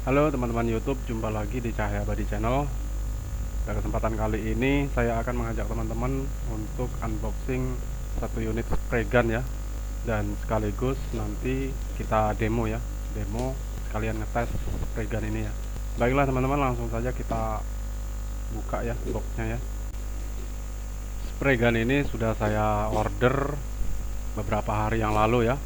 Halo teman-teman YouTube, jumpa lagi di Cahaya Abadi Channel. Pada kesempatan kali ini saya akan mengajak teman-teman untuk unboxing satu unit spray gun ya, dan sekaligus nanti kita demo ya, demo sekalian ngetes spray gun ini ya. Baiklah teman-teman, langsung saja kita buka ya boxnya ya. Spray gun ini sudah saya order beberapa hari yang lalu ya,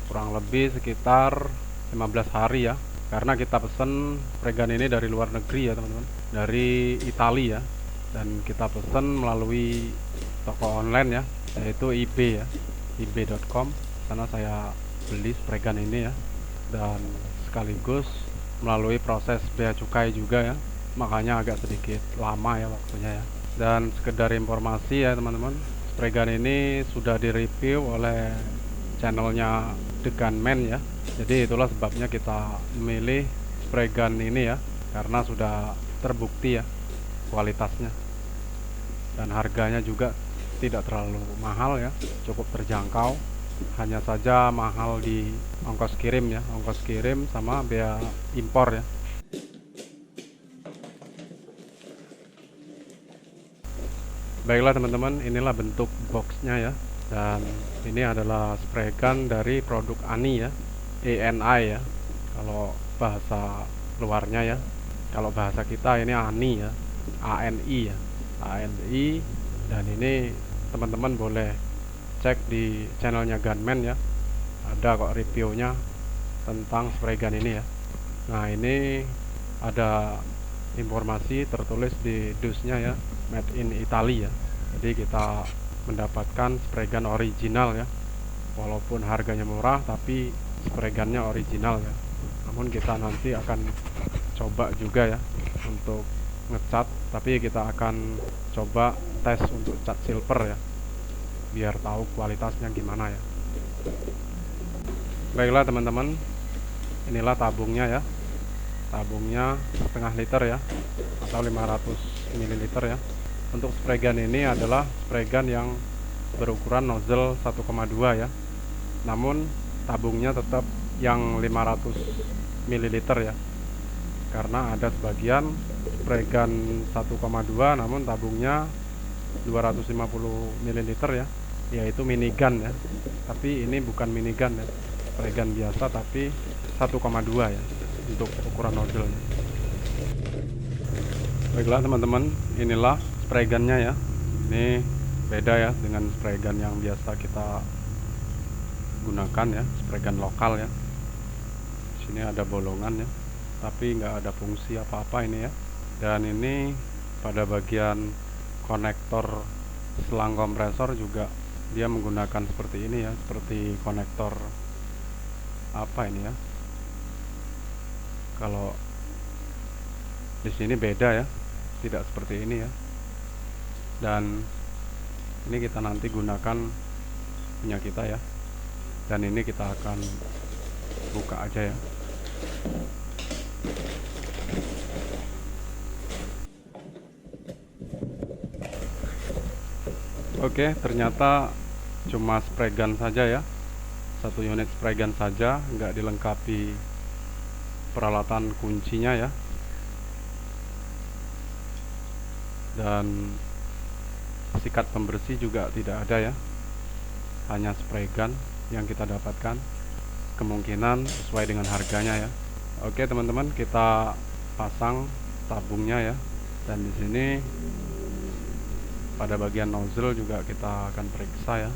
kurang lebih sekitar 15 hari ya, karena kita pesen spray gun ini dari luar negeri ya teman-teman, dari Italia ya, dan kita pesen melalui toko online ya, yaitu eBay ya, ebay.com. Sana saya beli spray gun ini ya, dan sekaligus melalui proses bea cukai juga ya, makanya agak sedikit lama ya waktunya ya. Dan sekedar informasi ya teman-teman, spray gun ini sudah direview oleh channelnya The Gunman ya. Jadi itulah sebabnya kita memilih spray gun ini ya, karena sudah terbukti ya kualitasnya, dan harganya juga tidak terlalu mahal ya, cukup terjangkau. Hanya saja mahal di ongkos kirim ya, ongkos kirim sama bea impor ya. Baiklah teman-teman, inilah bentuk boxnya ya, dan ini adalah spray gun dari produk ANI ya, ANI ya kalau bahasa luarnya ya. Kalau bahasa kita ini ANI ya, ANI ya, ANI. Dan ini teman-teman boleh cek di channelnya Gunman ya, ada kok reviewnya tentang spray gun ini ya. Nah, ini ada informasi tertulis di dusnya ya, made in Italy ya. Jadi kita mendapatkan spray gun original ya, walaupun harganya murah tapi spray gunnya original ya. Namun kita nanti akan coba juga ya untuk ngecat, tapi kita akan coba tes untuk cat silver ya, biar tahu kualitasnya gimana ya. Baiklah teman-teman, inilah tabungnya ya, tabungnya setengah liter ya, atau 500 ml ya. Untuk spray gun ini adalah spray gun yang berukuran nozzle 1,2 ya, namun tabungnya tetap yang 500 ml ya, karena ada sebagian spray gun 1,2 namun tabungnya 250 ml ya, yaitu minigun ya. Tapi ini bukan minigun ya, spray gun biasa tapi 1,2 ya untuk ukuran nozzle-nya. Baiklah teman-teman, inilah spray gunnya ya. Ini beda ya dengan spray gun yang biasa kita gunakan ya, spray gun lokal ya. Sini ada bolongan ya, tapi nggak ada fungsi apa-apa ini ya. Dan ini pada bagian konektor selang kompresor juga dia menggunakan seperti ini ya, seperti konektor apa ini ya. Kalau di sini beda ya, tidak seperti ini ya. Dan ini kita nanti gunakan punya kita ya. Dan ini kita akan buka aja ya. Oke, ternyata cuma spray gun saja ya, satu unit spray gun saja, nggak dilengkapi peralatan kuncinya ya, dan sikat pembersih juga tidak ada ya, hanya spray gun yang kita dapatkan, kemungkinan sesuai dengan harganya ya. Oke teman-teman, kita pasang tabungnya ya, dan di sini pada bagian nozzle juga kita akan periksa ya.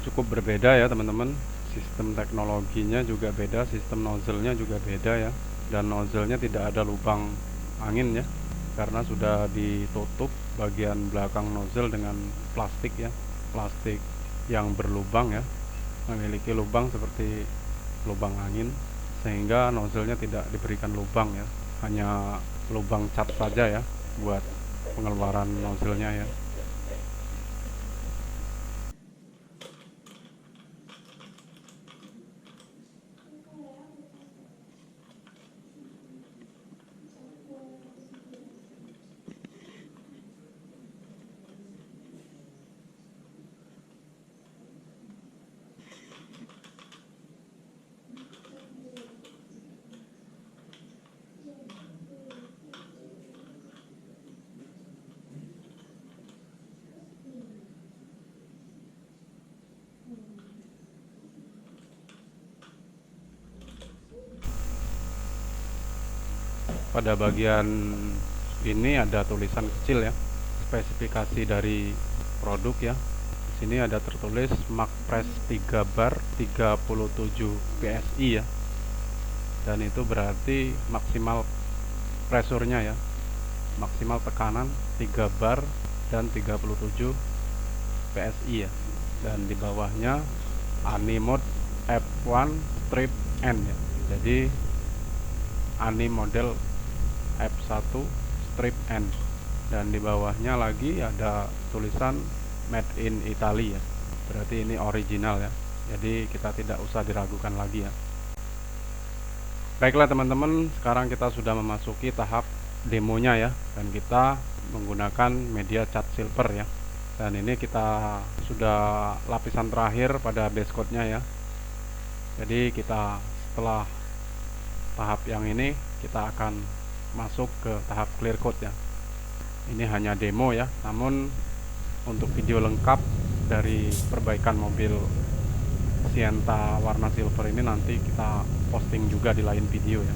Cukup berbeda ya teman-teman, sistem teknologinya juga beda, sistem nozzle-nya juga beda ya, dan nozzle-nya tidak ada lubang angin ya, karena sudah ditutup bagian belakang nozzle dengan plastik ya, plastik yang berlubang ya, memiliki lubang seperti lubang angin, sehingga nozzle-nya tidak diberikan lubang ya, hanya lubang cat saja ya buat pengeluaran nozzle-nya ya. pada bagian ini ada tulisan kecil ya, spesifikasi dari produk ya. Di sini ada tertulis Mark Press 3 bar 37 PSI ya. Dan itu berarti maksimal pressure-nya ya. Maksimal tekanan 3 bar dan 37 PSI ya. Dan di bawahnya ANI mode F1 strip N ya. Jadi ANI model F1 strip N, dan di bawahnya lagi ada tulisan Made in Italy ya. Berarti ini original ya. Jadi kita tidak usah diragukan lagi ya. Baiklah teman-teman, sekarang kita sudah memasuki tahap demonya ya, dan kita menggunakan media cat silver ya. Dan ini kita sudah lapisan terakhir pada base coat-nya ya. Jadi kita setelah tahap yang ini kita akan masuk ke tahap clear coat ya. Ini hanya demo ya, namun untuk video lengkap dari perbaikan mobil Sienta warna silver ini nanti kita posting juga di lain video ya.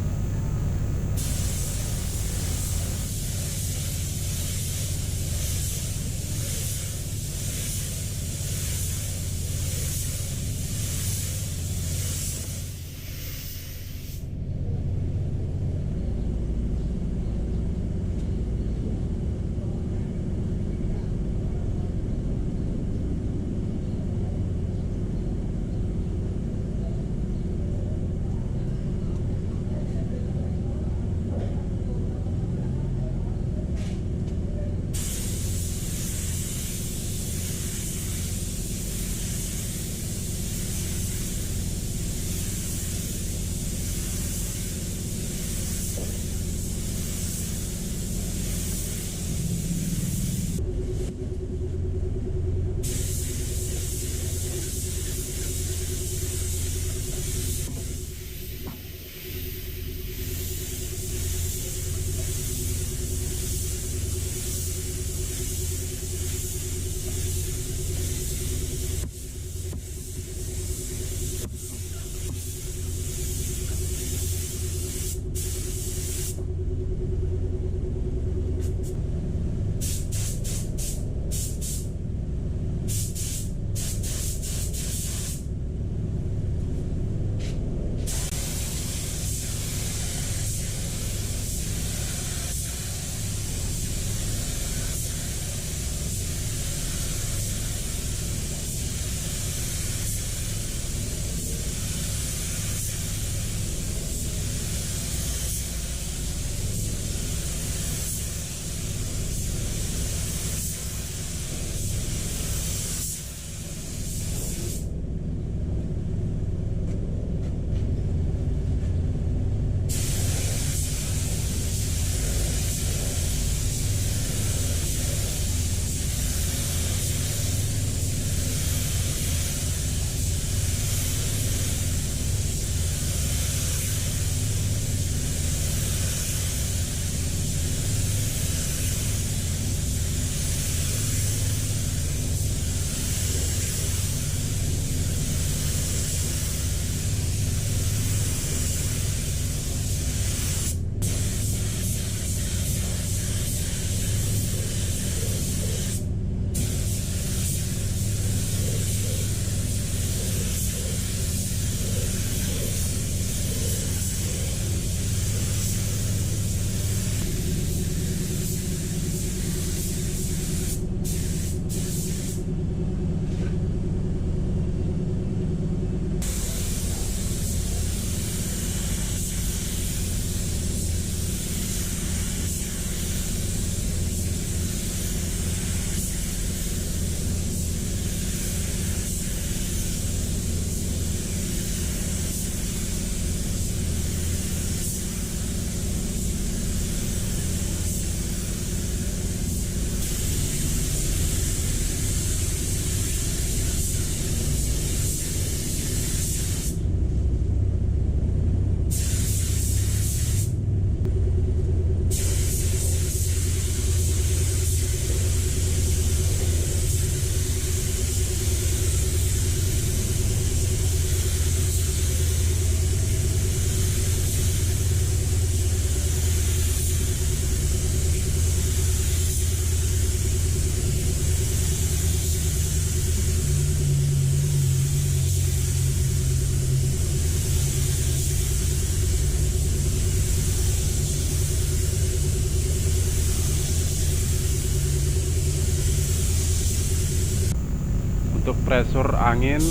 pressure angin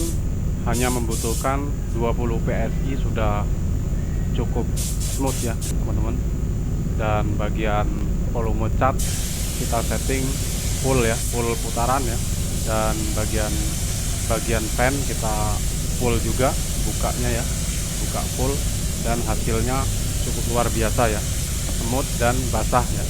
hanya membutuhkan 20 PSI sudah cukup smooth ya teman-teman. Dan bagian volume cat kita setting full ya, full putaran ya. Dan bagian fan kita full juga, bukanya ya, buka full, dan hasilnya cukup luar biasa ya, smooth dan basah ya.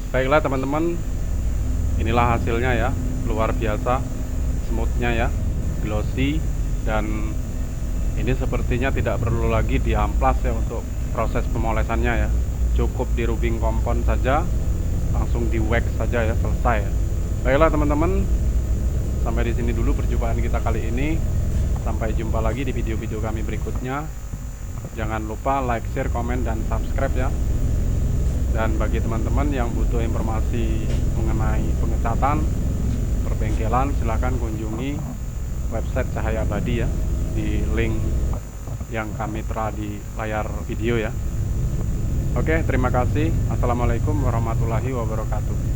Baiklah teman-teman, inilah hasilnya ya, luar biasa smoothnya ya, glossy, dan ini sepertinya tidak perlu lagi diamplas ya untuk proses pemolesannya ya. Cukup di rubbing kompon saja, langsung di wax saja ya, selesai ya. Baiklah teman-teman, sampai di sini dulu perjumpaan kita kali ini. Sampai jumpa lagi di video-video kami berikutnya. Jangan lupa like, share, komen, dan subscribe ya. Dan bagi teman-teman yang butuh informasi mengenai pengecatan, perbengkelan, silahkan kunjungi website Cahaya Abadi ya, di link yang kami tera di layar video ya. Oke, terima kasih. Assalamualaikum warahmatullahi wabarakatuh.